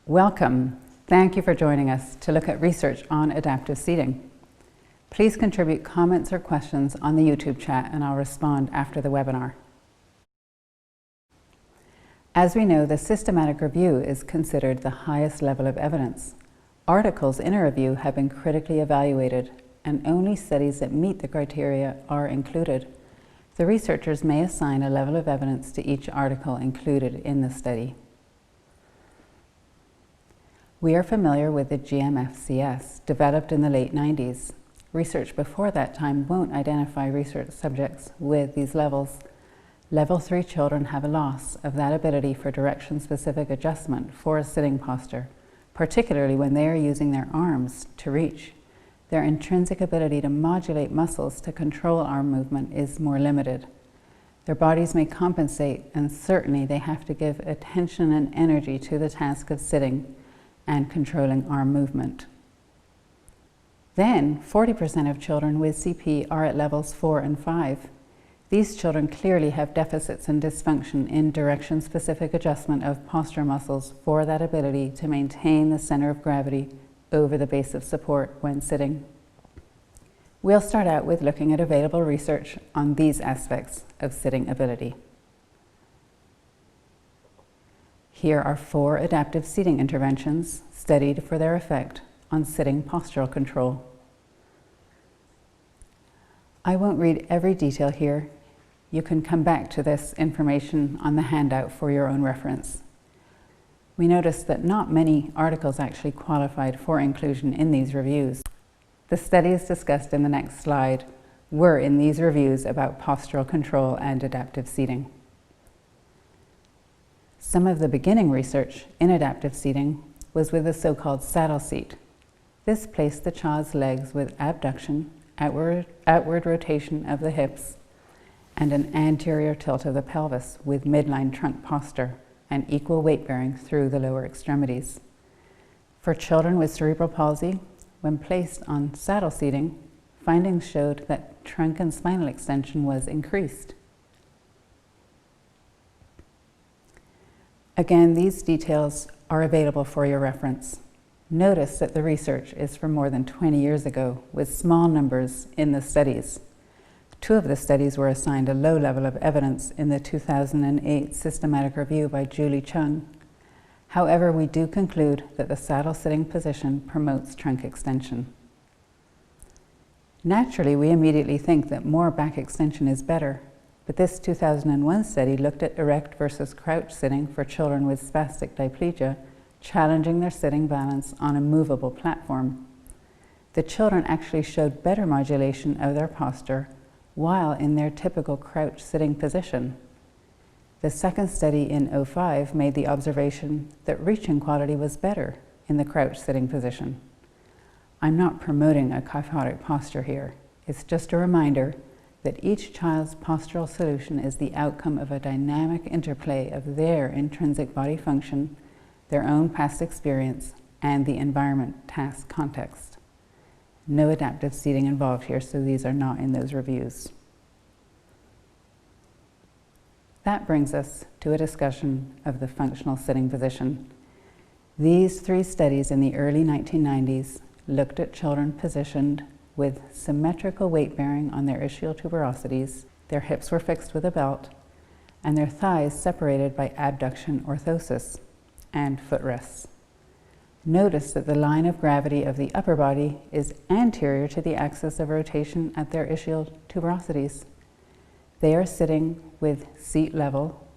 Welcome. Thank you for joining us to look at research on adaptive seating. Please contribute comments or questions on the YouTube chat and I'll respond after the webinar. As we know, the systematic review is considered the highest level of evidence. Articles in a review have been critically evaluated and only studies that meet the criteria are included. The researchers may assign a level of evidence to each article included in the study. We are familiar with the GMFCS, developed in the late 90s. Research before that time won't identify research subjects with these levels. Level 3 children have a loss of that ability for direction-specific adjustment for a sitting posture, particularly when they are using their arms to reach. Their intrinsic ability to modulate muscles to control arm movement is more limited. Their bodies may compensate, and certainly they have to give attention and energy to the task of sitting and controlling arm movement. Then, 40% of children with CP are at levels 4 and 5. These children clearly have deficits and dysfunction in direction-specific adjustment of posture muscles for that ability to maintain the center of gravity over the base of support when sitting. We'll start out with looking at available research on these aspects of sitting ability. Here are 4 adaptive seating interventions studied for their effect on sitting postural control. I won't read every detail here. You can come back to this information on the handout for your own reference. We noticed that not many articles actually qualified for inclusion in these reviews. The studies discussed in the next slide were in these reviews about postural control and adaptive seating. Some of the beginning research in adaptive seating was with the so-called saddle seat. This placed the child's legs with abduction, outward rotation of the hips, and an anterior tilt of the pelvis with midline trunk posture and equal weight bearing through the lower extremities. For children with cerebral palsy, when placed on saddle seating, findings showed that trunk and spinal extension was increased. Again, these details are available for your reference. Notice that the research is from more than 20 years ago, with small numbers in the studies. 2 of the studies were assigned a low level of evidence in the 2008 systematic review by Julie Chung. However, we do conclude that the saddle sitting position promotes trunk extension. Naturally, we immediately think that more back extension is better, but this 2001 study looked at erect versus crouch sitting for children with spastic diplegia, challenging their sitting balance on a movable platform. The children actually showed better modulation of their posture while in their typical crouch sitting position. The second study in 2005 made the observation that reaching quality was better in the crouch sitting position. I'm not promoting a kyphotic posture here. It's just a reminder that each child's postural solution is the outcome of a dynamic interplay of their intrinsic body function, their own past experience, and the environment task context. No adaptive seating involved here, so these are not in those reviews. That brings us to a discussion of the functional sitting position. These 3 studies in the early 1990s looked at children positioned with symmetrical weight bearing on their ischial tuberosities, their hips were fixed with a belt, and their thighs separated by abduction orthosis and footrests. Notice that the line of gravity of the upper body is anterior to the axis of rotation at their ischial tuberosities. They are sitting with seat level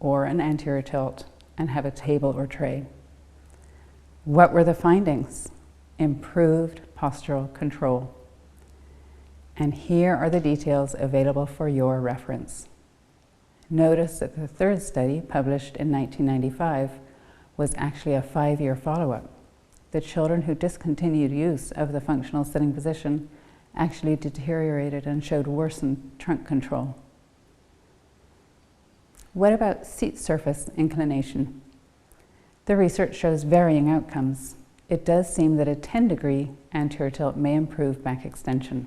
or an anterior tilt and have a table or tray. What were the findings? Improved postural control. And here are the details available for your reference. Notice that the 3rd study, published in 1995, was actually a 5-year follow-up. The children who discontinued use of the functional sitting position actually deteriorated and showed worsened trunk control. What about seat surface inclination? The research shows varying outcomes. It does seem that a 10-degree anterior tilt may improve back extension.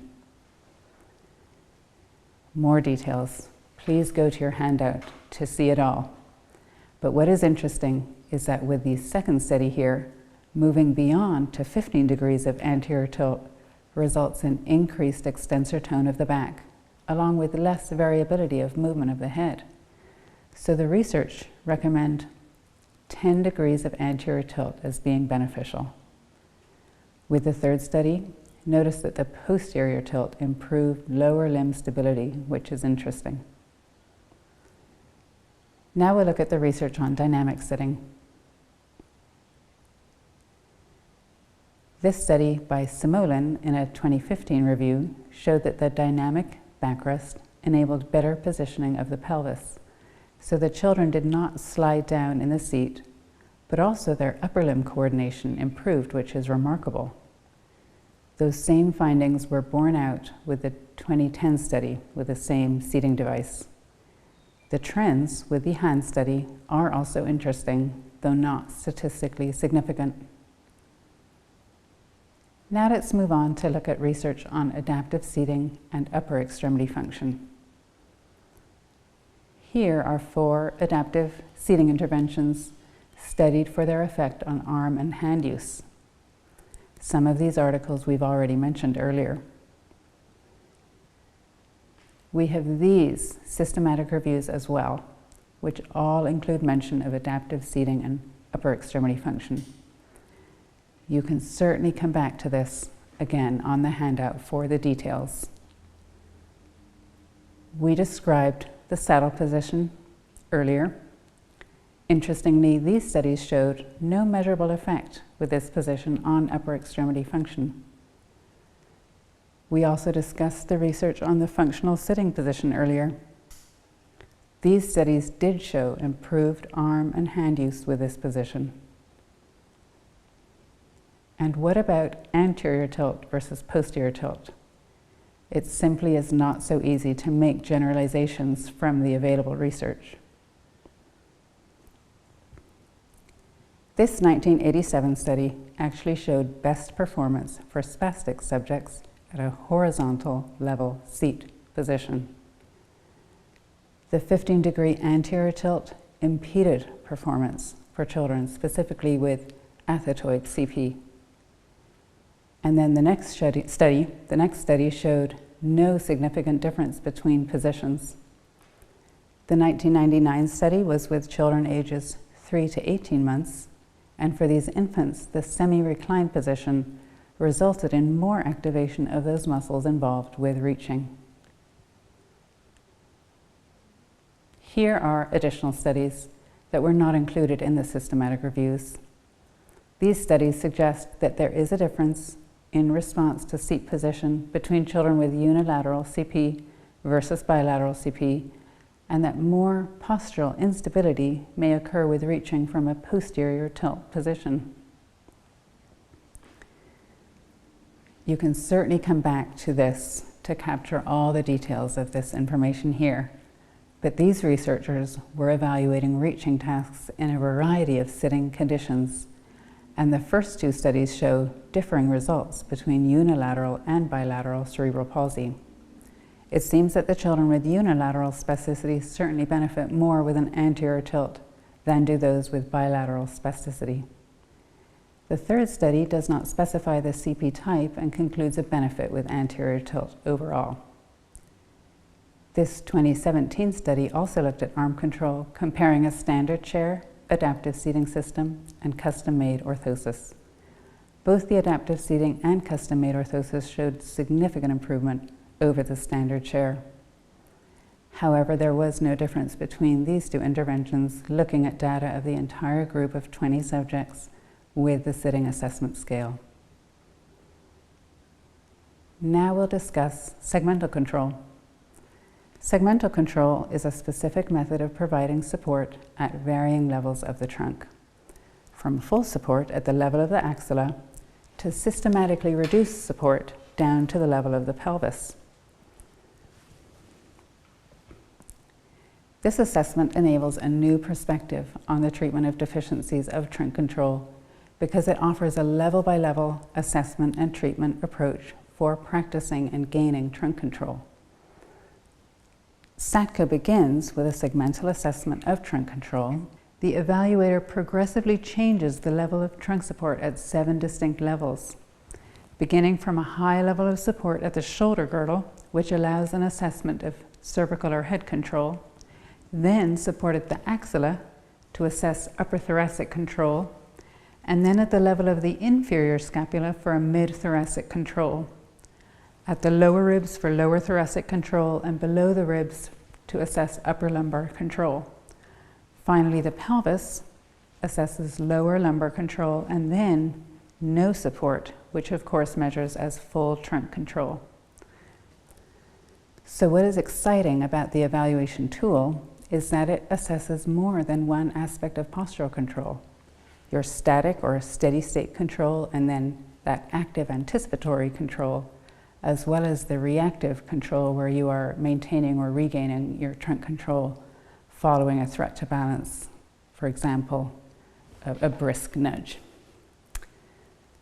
More details. Please go to your handout to see it all. But what is interesting is that with the second study here, moving beyond to 15 degrees of anterior tilt results in increased extensor tone of the back, along with less variability of movement of the head. So the research recommend 10 degrees of anterior tilt as being beneficial. With the third study, notice that the posterior tilt improved lower limb stability, which is interesting. Now we'll look at the research on dynamic sitting. This study by Simolin in a 2015 review showed that the dynamic backrest enabled better positioning of the pelvis. So the children did not slide down in the seat, but also their upper limb coordination improved, which is remarkable. Those same findings were borne out with the 2010 study with the same seating device. The trends with the hand study are also interesting, though not statistically significant. Now let's move on to look at research on adaptive seating and upper extremity function. Here are 4 adaptive seating interventions studied for their effect on arm and hand use. Some of these articles we've already mentioned earlier. We have these systematic reviews as well, which all include mention of adaptive seating and upper extremity function. You can certainly come back to this again on the handout for the details. We described the saddle position earlier. Interestingly, these studies showed no measurable effect with this position on upper extremity function. We also discussed the research on the functional sitting position earlier. These studies did show improved arm and hand use with this position. And what about anterior tilt versus posterior tilt? It simply is not so easy to make generalizations from the available research. This 1987 study actually showed best performance for spastic subjects at a horizontal level seat position. The 15-degree anterior tilt impeded performance for children, specifically with athetoid CP. And then the next study showed no significant difference between positions. The 1999 study was with children ages 3 to 18 months, and for these infants, the semi-reclined position resulted in more activation of those muscles involved with reaching. Here are additional studies that were not included in the systematic reviews. These studies suggest that there is a difference in response to seat position between children with unilateral CP versus bilateral CP, and that more postural instability may occur with reaching from a posterior tilt position. You can certainly come back to this to capture all the details of this information here, but these researchers were evaluating reaching tasks in a variety of sitting conditions, and the first 2 studies show differing results between unilateral and bilateral cerebral palsy. It seems that the children with unilateral spasticity certainly benefit more with an anterior tilt than do those with bilateral spasticity. The third study does not specify the CP type and concludes a benefit with anterior tilt overall. This 2017 study also looked at arm control, comparing a standard chair, adaptive seating system, and custom-made orthosis. Both the adaptive seating and custom-made orthosis showed significant improvement over the standard chair. However, there was no difference between these 2 interventions looking at data of the entire group of 20 subjects with the sitting assessment scale. Now we'll discuss segmental control. Segmental control is a specific method of providing support at varying levels of the trunk, from full support at the level of the axilla to systematically reduced support down to the level of the pelvis. This assessment enables a new perspective on the treatment of deficiencies of trunk control because it offers a level-by-level assessment and treatment approach for practicing and gaining trunk control. SATCO begins with a segmental assessment of trunk control the evaluator progressively changes the level of trunk support at 7 distinct levels, beginning from a high level of support at the shoulder girdle, which allows an assessment of cervical or head control, then support at the axilla to assess upper thoracic control, and then at the level of the inferior scapula for a mid-thoracic control, at the lower ribs for lower thoracic control, and below the ribs to assess upper lumbar control. Finally, the pelvis assesses lower lumbar control, and then no support, which of course measures as full trunk control. So what is exciting about the evaluation tool is that it assesses more than one aspect of postural control: your static or steady state control, and then that active anticipatory control, as well as the reactive control where you are maintaining or regaining your trunk control following a threat to balance, for example, a brisk nudge.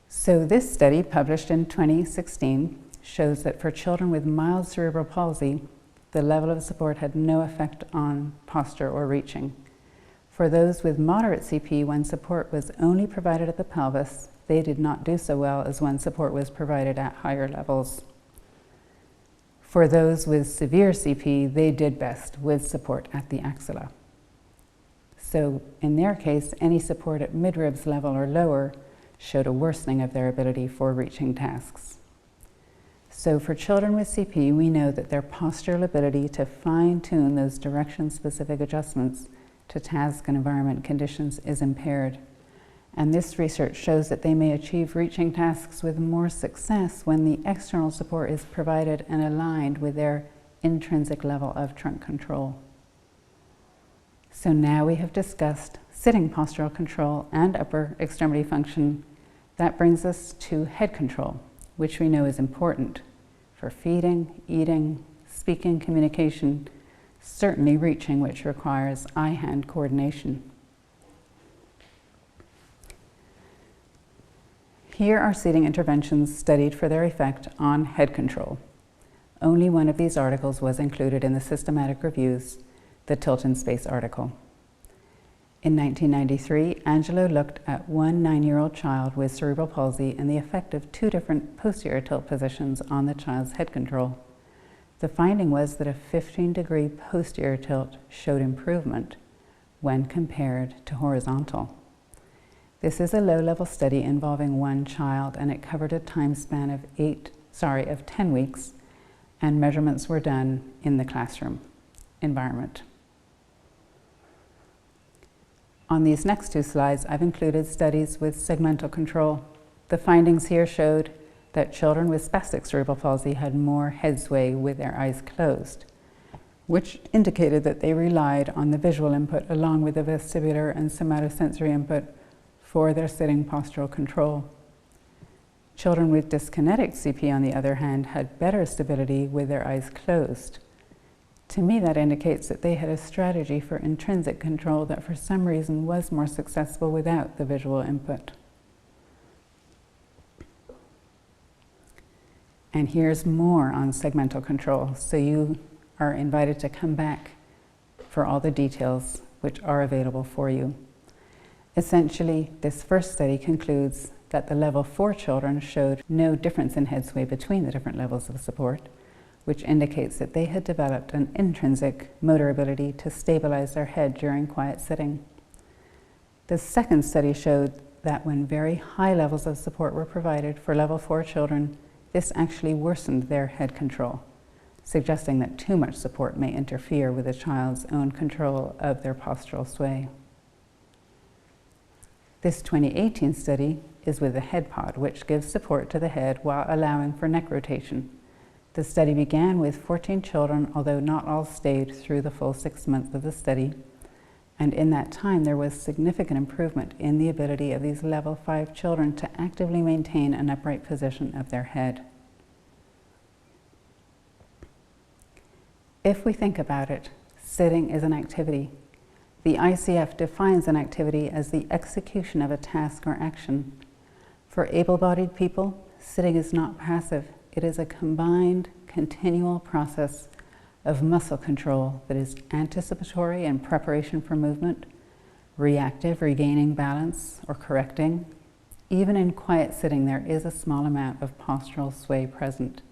So this study, published in 2016, shows that for children with mild cerebral palsy, the level of support had no effect on posture or reaching. For those with moderate CP, when support was only provided at the pelvis, they did not do so well as when support was provided at higher levels. For those with severe CP, they did best with support at the axilla. So in their case, any support at midribs level or lower showed a worsening of their ability for reaching tasks. So for children with CP, we know that their postural ability to fine-tune those direction-specific adjustments to task and environment conditions is impaired. And this research shows that they may achieve reaching tasks with more success when the external support is provided and aligned with their intrinsic level of trunk control. So now we have discussed sitting postural control and upper extremity function. That brings us to head control, which we know is important for feeding, eating, speaking, communication, certainly reaching, which requires eye-hand coordination. Here are seating interventions studied for their effect on head control. Only one of these articles was included in the systematic reviews, the Tilton Space article. In 1993, Angelo looked at one 9-year-old child with cerebral palsy and the effect of 2 different posterior tilt positions on the child's head control. The finding was that a 15-degree posterior tilt showed improvement when compared to horizontal. This is a low-level study involving one child, and it covered a time span of 10 weeks, and measurements were done in the classroom environment. On these next 2 slides, I've included studies with segmental control. The findings here showed that children with spastic cerebral palsy had more head sway with their eyes closed, which indicated that they relied on the visual input along with the vestibular and somatosensory input for their sitting postural control. Children with dyskinetic CP, on the other hand, had better stability with their eyes closed. To me, that indicates that they had a strategy for intrinsic control that for some reason was more successful without the visual input. And here's more on segmental control, so you are invited to come back for all the details which are available for you. Essentially, this first study concludes that the level 4 children showed no difference in head sway between the different levels of support, which indicates that they had developed an intrinsic motor ability to stabilize their head during quiet sitting. The second study showed that when very high levels of support were provided for level 4 children, this actually worsened their head control, suggesting that too much support may interfere with a child's own control of their postural sway. This 2018 study is with the head pod, which gives support to the head while allowing for neck rotation. The study began with 14 children, although not all stayed through the full 6 months of the study. And in that time, there was significant improvement in the ability of these level 5 children to actively maintain an upright position of their head. If we think about it, sitting is an activity. The ICF defines an activity as the execution of a task or action. For able-bodied people, sitting is not passive. It is a combined, continual process of muscle control that is anticipatory and preparation for movement, reactive, regaining balance or correcting. Even in quiet sitting, there is a small amount of postural sway present.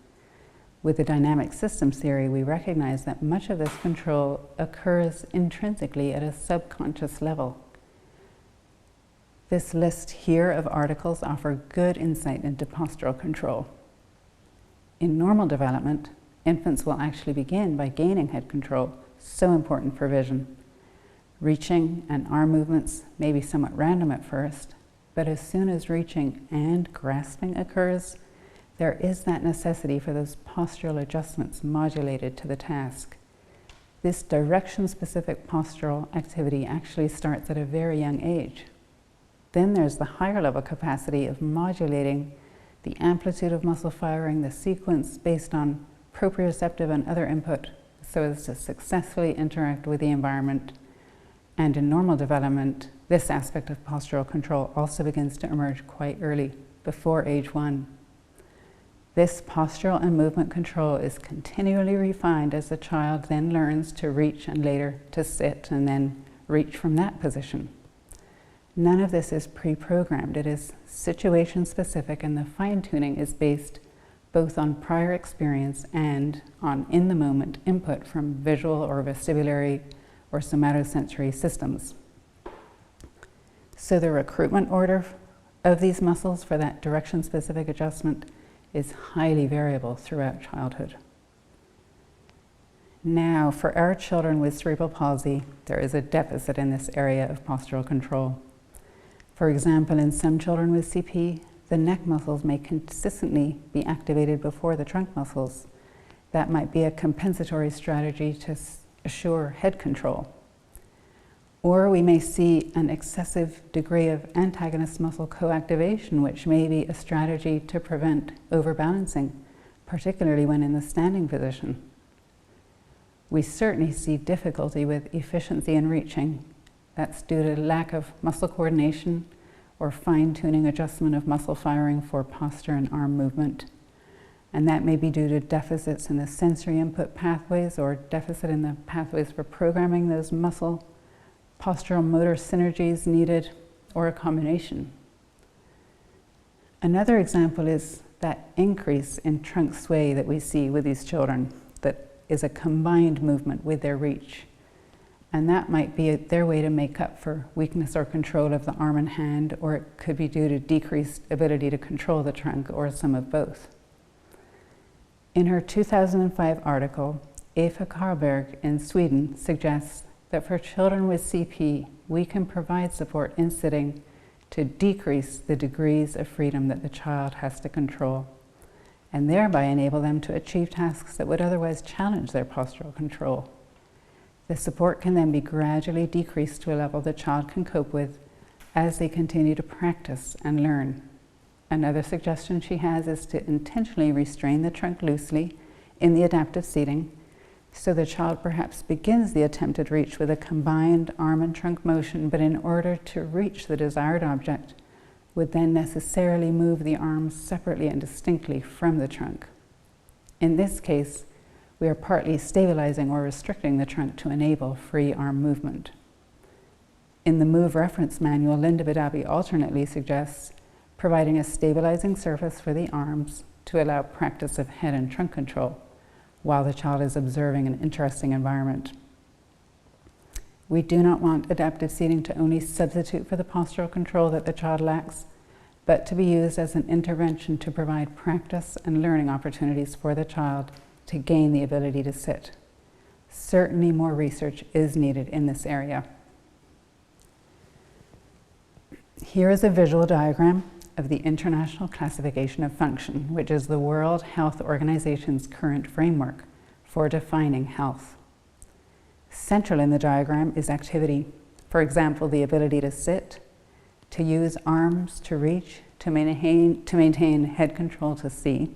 With the dynamic systems theory, we recognize that much of this control occurs intrinsically at a subconscious level. This list here of articles offer good insight into postural control. In normal development, infants will actually begin by gaining head control, so important for vision. Reaching and arm movements may be somewhat random at first, but as soon as reaching and grasping occurs, there is that necessity for those postural adjustments modulated to the task. This direction-specific postural activity actually starts at a very young age. Then there's the higher level capacity of modulating the amplitude of muscle firing, the sequence based on proprioceptive and other input, so as to successfully interact with the environment. And in normal development, this aspect of postural control also begins to emerge quite early, before age 1. This postural and movement control is continually refined as the child then learns to reach and later to sit and then reach from that position. None of this is pre-programmed. It is situation-specific, and the fine-tuning is based both on prior experience and on in-the-moment input from visual or vestibulary or somatosensory systems. So the recruitment order of these muscles for that direction-specific adjustment is highly variable throughout childhood. Now, for our children with cerebral palsy, there is a deficit in this area of postural control. For example, in some children with CP, the neck muscles may consistently be activated before the trunk muscles. That might be a compensatory strategy to assure head control. Or we may see an excessive degree of antagonist muscle coactivation, which may be a strategy to prevent overbalancing, particularly when in the standing position. We certainly see difficulty with efficiency in reaching. That's due to lack of muscle coordination or fine-tuning adjustment of muscle firing for posture and arm movement. And that may be due to deficits in the sensory input pathways or deficit in the pathways for programming those muscle postural motor synergies needed, or a combination. Another example is that increase in trunk sway that we see with these children that is a combined movement with their reach. And that might be their way to make up for weakness or control of the arm and hand, or it could be due to decreased ability to control the trunk, or some of both. In her 2005 article, Eva Karlberg in Sweden suggests that for children with CP, we can provide support in sitting to decrease the degrees of freedom that the child has to control, and thereby enable them to achieve tasks that would otherwise challenge their postural control. The support can then be gradually decreased to a level the child can cope with as they continue to practice and learn. Another suggestion she has is to intentionally restrain the trunk loosely in the adaptive seating, so the child perhaps begins the attempted reach with a combined arm and trunk motion, but in order to reach the desired object, would then necessarily move the arms separately and distinctly from the trunk. In this case, we are partly stabilizing or restricting the trunk to enable free arm movement. In the Move reference manual, Linda Badabi alternately suggests providing a stabilizing surface for the arms to allow practice of head and trunk control, while the child is observing an interesting environment. We do not want adaptive seating to only substitute for the postural control that the child lacks, but to be used as an intervention to provide practice and learning opportunities for the child to gain the ability to sit. Certainly more research is needed in this area. Here is a visual diagram of the International Classification of Function, which is the World Health Organization's current framework for defining health. Central in the diagram is activity. For example, the ability to sit, to use arms to reach, to maintain head control to see.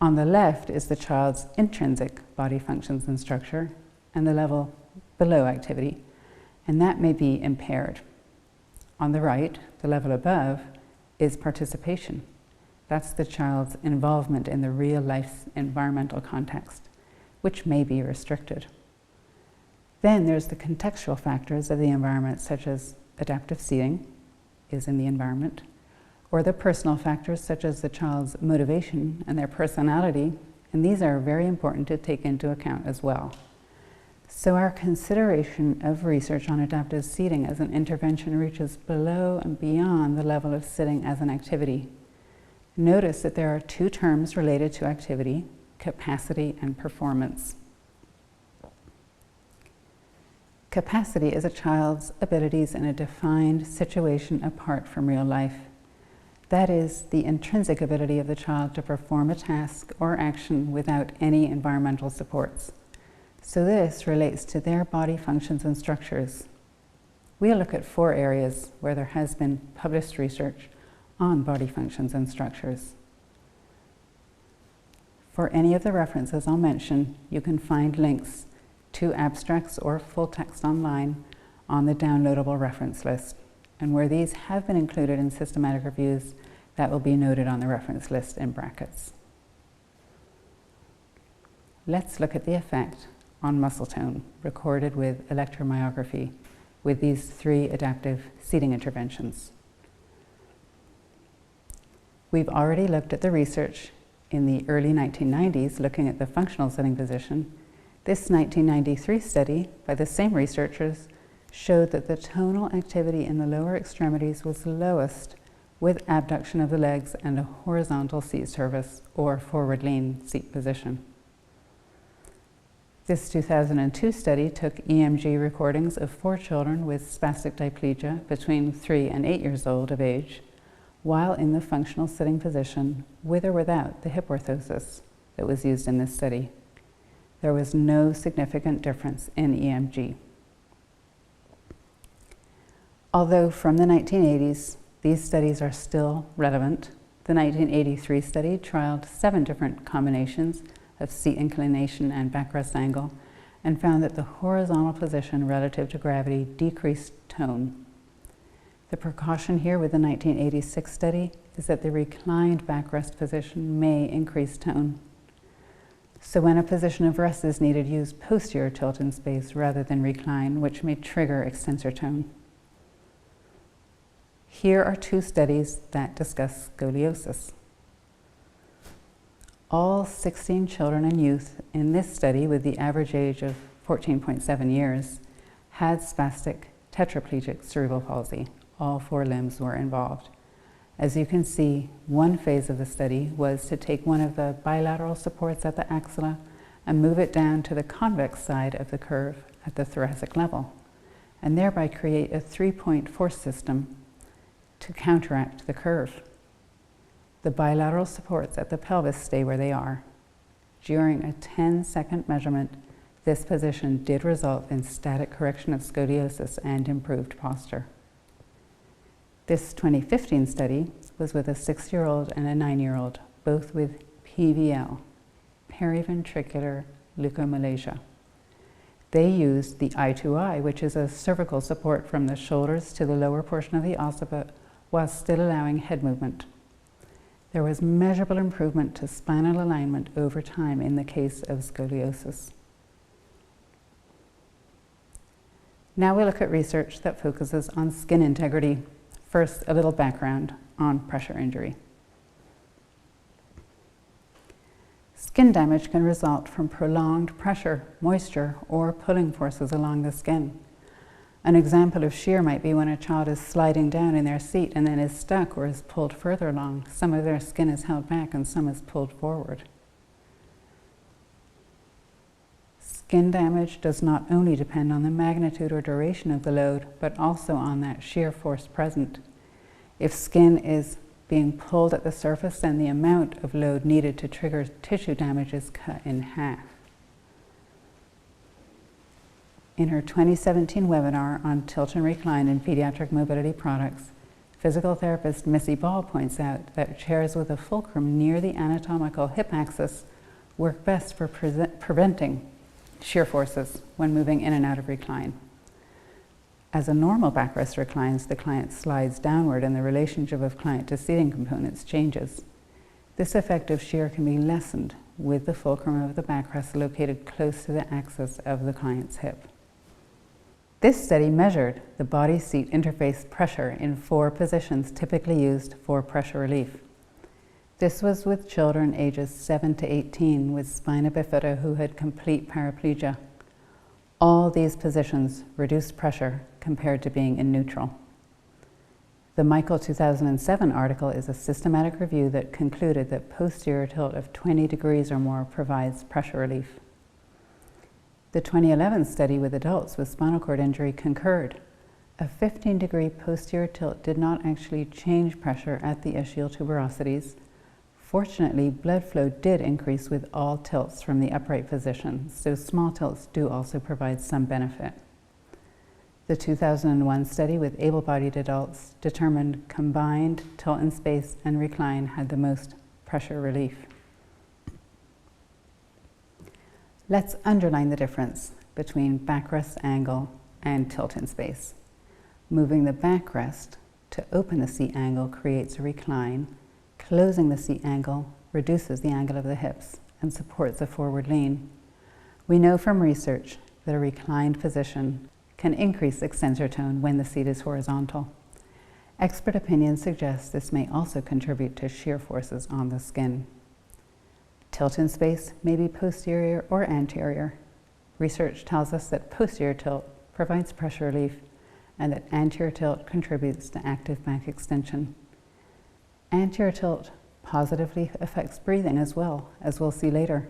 On the left is the child's intrinsic body functions and structure, and the level below activity, and that may be impaired. On the right, the level above, is participation. That's the child's involvement in the real life environmental context, which may be restricted. Then there's the contextual factors of the environment, such as adaptive seating is in the environment, or the personal factors such as the child's motivation and their personality, and these are very important to take into account as well. So our consideration of research on adaptive seating as an intervention reaches below and beyond the level of sitting as an activity. Notice that there are two terms related to activity: capacity and performance. Capacity is a child's abilities in a defined situation apart from real life. That is, the intrinsic ability of the child to perform a task or action without any environmental supports. So this relates to their body functions and structures. We'll look at 4 areas where there has been published research on body functions and structures. For any of the references I'll mention, you can find links to abstracts or full text online on the downloadable reference list. And where these have been included in systematic reviews, that will be noted on the reference list in brackets. Let's look at the effect on muscle tone recorded with electromyography with these 3 adaptive seating interventions. We've already looked at the research in the early 1990s looking at the functional sitting position. This 1993 study by the same researchers showed that the tonal activity in the lower extremities was lowest with abduction of the legs and a horizontal seat surface or forward lean seat position. This 2002 study took EMG recordings of 4 children with spastic diplegia between 3 and 8 years old of age while in the functional sitting position with or without the hip orthosis that was used in this study. There was no significant difference in EMG. Although from the 1980s, these studies are still relevant, the 1983 study trialed 7 different combinations of seat inclination and backrest angle and found that the horizontal position relative to gravity decreased tone. The precaution here with the 1986 study is that the reclined backrest position may increase tone. So when a position of rest is needed, use posterior tilt in space rather than recline, which may trigger extensor tone. Here are 2 studies that discuss scoliosis. All 16 children and youth in this study, with the average age of 14.7 years, had spastic tetraplegic cerebral palsy. All 4 limbs were involved. As you can see, one phase of the study was to take one of the bilateral supports at the axilla and move it down to the convex side of the curve at the thoracic level, and thereby create a 3-point force system to counteract the curve. The bilateral supports at the pelvis stay where they are. During a 10-second measurement, this position did result in static correction of scoliosis and improved posture. This 2015 study was with a 6-year-old and a 9-year-old, both with PVL, periventricular leukomalacia. They used the I2I, which is a cervical support from the shoulders to the lower portion of the occiput, while still allowing head movement. There was measurable improvement to spinal alignment over time in the case of scoliosis. Now we look at research that focuses on skin integrity. First, a little background on pressure injury. Skin damage can result from prolonged pressure, moisture, or pulling forces along the skin. An example of shear might be when a child is sliding down in their seat and then is stuck or is pulled further along. Some of their skin is held back and some is pulled forward. Skin damage does not only depend on the magnitude or duration of the load, but also on that shear force present. If skin is being pulled at the surface, then the amount of load needed to trigger tissue damage is cut in half. In her 2017 webinar on tilt and recline in pediatric mobility products, physical therapist Missy Ball points out that chairs with a fulcrum near the anatomical hip axis work best for preventing shear forces when moving in and out of recline. As a normal backrest reclines, the client slides downward and the relationship of client to seating components changes. This effect of shear can be lessened with the fulcrum of the backrest located close to the axis of the client's hip. This study measured the body-seat interface pressure in 4 positions typically used for pressure relief. This was with children ages 7 to 18 with spina bifida who had complete paraplegia. All these positions reduced pressure compared to being in neutral. The Michael 2007 article is a systematic review that concluded that posterior tilt of 20 degrees or more provides pressure relief. The 2011 study with adults with spinal cord injury concurred. A 15-degree posterior tilt did not actually change pressure at the ischial tuberosities. Fortunately, blood flow did increase with all tilts from the upright position, so small tilts do also provide some benefit. The 2001 study with able-bodied adults determined combined tilt in space and recline had the most pressure relief. Let's underline the difference between backrest angle and tilt in space. Moving the backrest to open the seat angle creates a recline. Closing the seat angle reduces the angle of the hips and supports a forward lean. We know from research that a reclined position can increase extensor tone when the seat is horizontal. Expert opinion suggests this may also contribute to shear forces on the skin. Tilt in space may be posterior or anterior. Research tells us that posterior tilt provides pressure relief and that anterior tilt contributes to active back extension. Anterior tilt positively affects breathing as well, as we'll see later.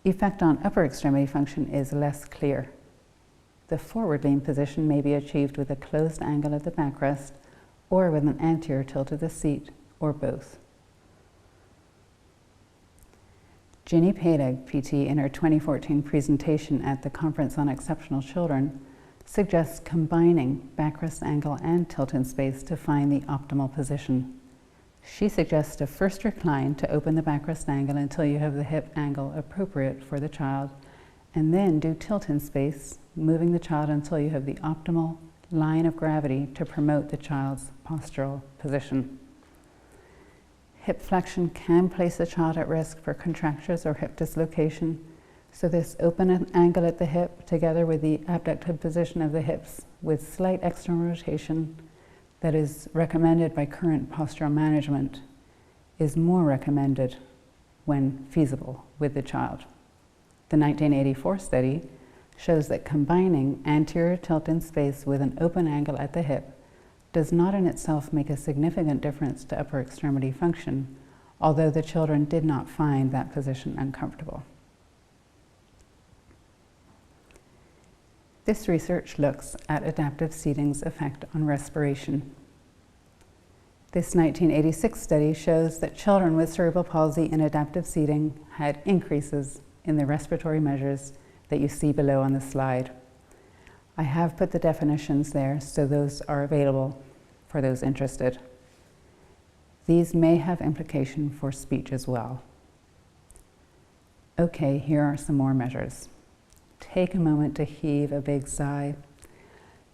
Effect on upper extremity function is less clear. The forward lean position may be achieved with a closed angle at the backrest or with an anterior tilt of the seat, or both. Ginny Peleg, PT, in her 2014 presentation at the Conference on Exceptional Children, suggests combining backrest angle and tilt in space to find the optimal position. She suggests a first recline to open the backrest angle until you have the hip angle appropriate for the child, and then do tilt in space, moving the child until you have the optimal line of gravity to promote the child's postural position. Hip flexion can place the child at risk for contractures or hip dislocation, so this open angle at the hip, together with the abducted position of the hips with slight external rotation that is recommended by current postural management, is more recommended when feasible with the child. The 1984 study shows that combining anterior tilt in space with an open angle at the hip does not in itself make a significant difference to upper extremity function, although the children did not find that position uncomfortable. This research looks at adaptive seating's effect on respiration. This 1986 study shows that children with cerebral palsy in adaptive seating had increases in the respiratory measures that you see below on the slide. I have put the definitions there, so those are available for those interested. These may have implication for speech as well. Okay, here are some more measures. Take a moment to heave a big sigh.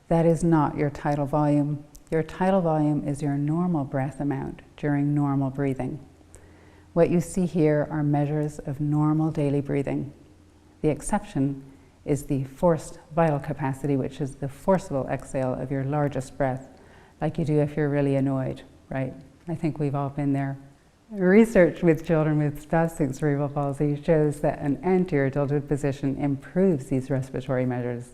That is not your tidal volume. Your tidal volume is your normal breath amount during normal breathing. What you see here are measures of normal daily breathing. The exception is the forced vital capacity, which is the forcible exhale of your largest breath, like you do if you're really annoyed, right? I think we've all been there. Research with children with spastic cerebral palsy shows that an anterior tilted position improves these respiratory measures.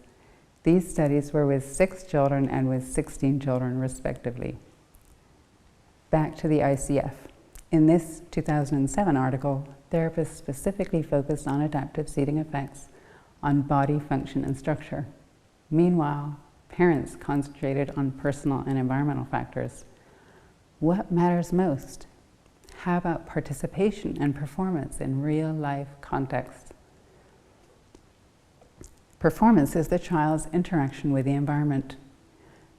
These studies were with 6 children and with 16 children, respectively. Back to the ICF. In this 2007 article, therapists specifically focused on adaptive seating effects on body function and structure. Meanwhile, parents concentrated on personal and environmental factors. What matters most? How about participation and performance in real-life context? Performance is the child's interaction with the environment.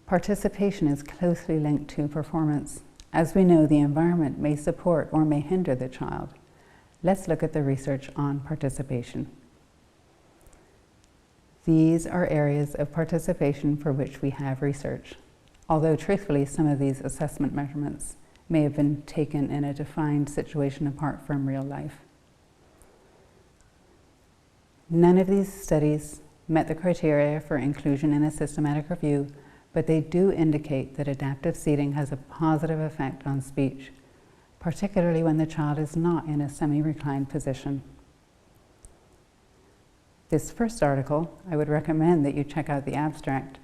Participation is closely linked to performance. As we know, the environment may support or may hinder the child. Let's look at the research on participation. These are areas of participation for which we have research, although truthfully, some of these assessment measurements may have been taken in a defined situation apart from real life. None of these studies met the criteria for inclusion in a systematic review, but they do indicate that adaptive seating has a positive effect on speech, particularly when the child is not in a semi-reclined position. This first article, I would recommend that you check out the abstract.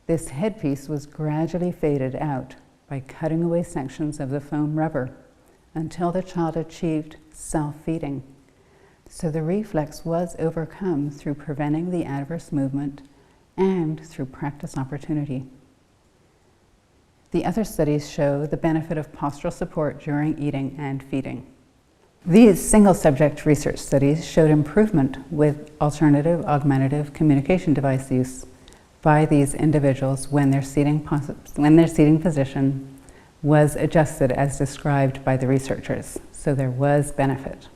This headpiece was gradually faded out by cutting away sections of the foam rubber until the child achieved self-feeding. So the reflex was overcome through preventing the adverse movement and through practice opportunity. The other studies show the benefit of postural support during eating and feeding. These single-subject research studies showed improvement with alternative augmentative communication device use by these individuals when their seating position was adjusted as described by the researchers. So there was benefit.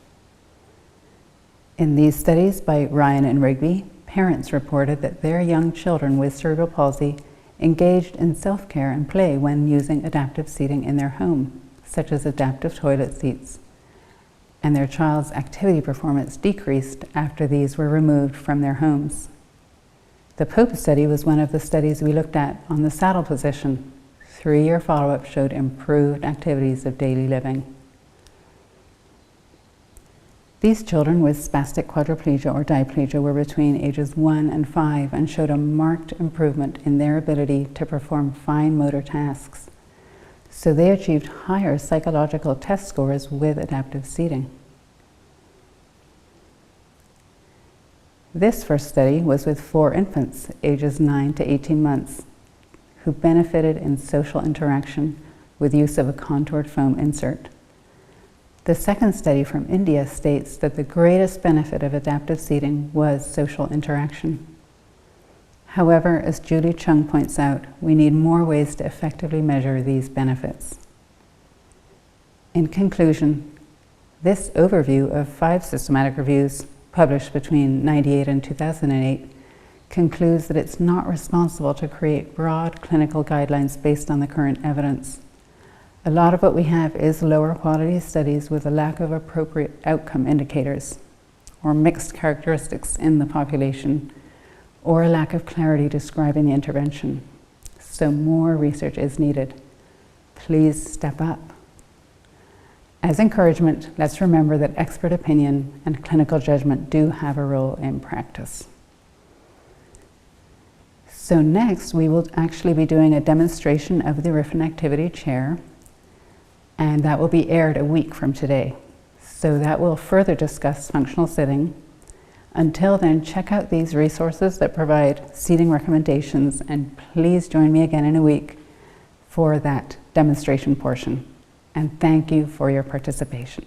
In these studies by Ryan and Rigby, parents reported that their young children with cerebral palsy engaged in self-care and play when using adaptive seating in their home, such as adaptive toilet seats, and their child's activity performance decreased after these were removed from their homes. The Pope study was one of the studies we looked at on the saddle position. 3-year follow-up showed improved activities of daily living. These children with spastic quadriplegia or diplegia were between ages 1 and 5 and showed a marked improvement in their ability to perform fine motor tasks. So they achieved higher psychological test scores with adaptive seating. This first study was with 4 infants, ages 9 to 18 months, who benefited in social interaction with use of a contoured foam insert. The second study from India states that the greatest benefit of adaptive seating was social interaction. However, as Julie Chung points out, we need more ways to effectively measure these benefits. In conclusion, this overview of 5 systematic reviews published between 1998 and 2008 concludes that it's not responsible to create broad clinical guidelines based on the current evidence. A lot of what we have is lower quality studies with a lack of appropriate outcome indicators, or mixed characteristics in the population, or a lack of clarity describing the intervention. So more research is needed. Please step up. As encouragement, let's remember that expert opinion and clinical judgment do have a role in practice. So next, we will actually be doing a demonstration of the Riffin Activity Chair, and that will be aired a week from today. So that will further discuss functional sitting. Until then, check out these resources that provide seating recommendations, and please join me again in a week for that demonstration portion. And thank you for your participation.